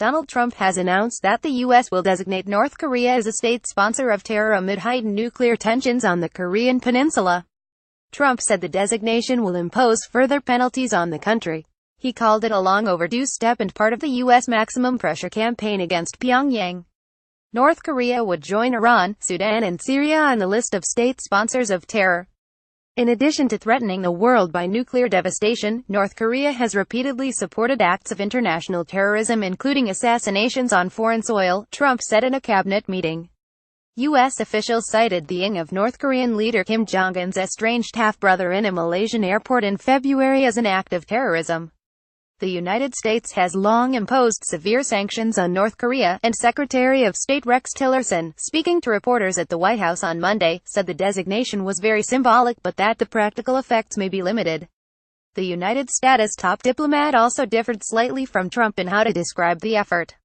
Donald Trump has announced that the U.S. will designate North Korea as a state sponsor of terror amid heightened nuclear tensions on the Korean peninsula. Trump said the designation will impose further penalties on the country. He called it a long overdue step and part of the U.S. maximum pressure campaign against Pyongyang. North Korea would join Iran, Sudan and Syria on the list of state sponsors of terror. In addition to threatening the world by nuclear devastation, North Korea has repeatedly supported acts of international terrorism including assassinations on foreign soil, Trump said in a cabinet meeting. U.S. officials cited the ing of North Korean leader Kim Jong-un's estranged half-brother in a Malaysian airport in February as an act of terrorism. The United States has long imposed severe sanctions on North Korea, and Secretary of State Rex Tillerson, speaking to reporters at the White House on Monday, said the designation was very symbolic but that the practical effects may be limited. The United States' top diplomat also differed slightly from Trump in how to describe the effort.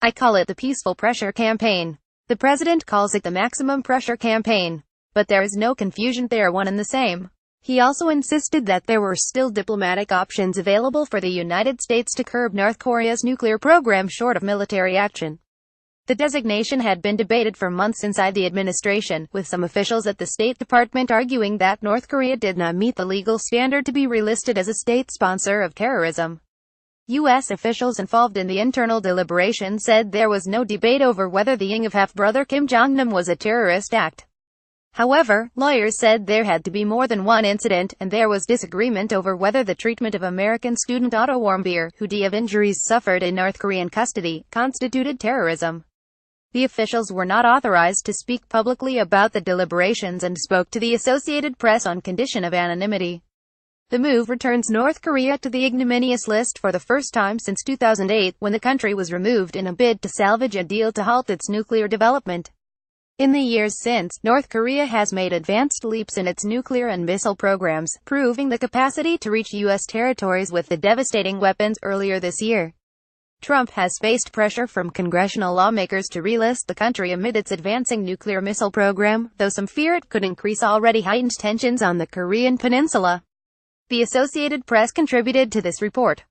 "I call it the peaceful pressure campaign. The president calls it the maximum pressure campaign. But there is no confusion, they are one and the same." He also insisted that there were still diplomatic options available for the United States to curb North Korea's nuclear program short of military action. The designation had been debated for months inside the administration, with some officials at the State Department arguing that North Korea did not meet the legal standard to be relisted as a state sponsor of terrorism. U.S. officials involved in the internal deliberation said there was no debate over whether the ing of half-brother Kim Jong-nam was a terrorist act. However, lawyers said there had to be more than one incident, and there was disagreement over whether the treatment of American student Otto Warmbier, who died of injuries suffered in North Korean custody, constituted terrorism. The officials were not authorized to speak publicly about the deliberations and spoke to the Associated Press on condition of anonymity. The move returns North Korea to the ignominious list for the first time since 2008, when the country was removed in a bid to salvage a deal to halt its nuclear development. In the years since, North Korea has made advanced leaps in its nuclear and missile programs, proving the capacity to reach U.S. territories with the devastating weapons. Earlier this year, Trump has faced pressure from congressional lawmakers to relist the country amid its advancing nuclear missile program, though some fear it could increase already heightened tensions on the Korean peninsula. The Associated Press contributed to this report.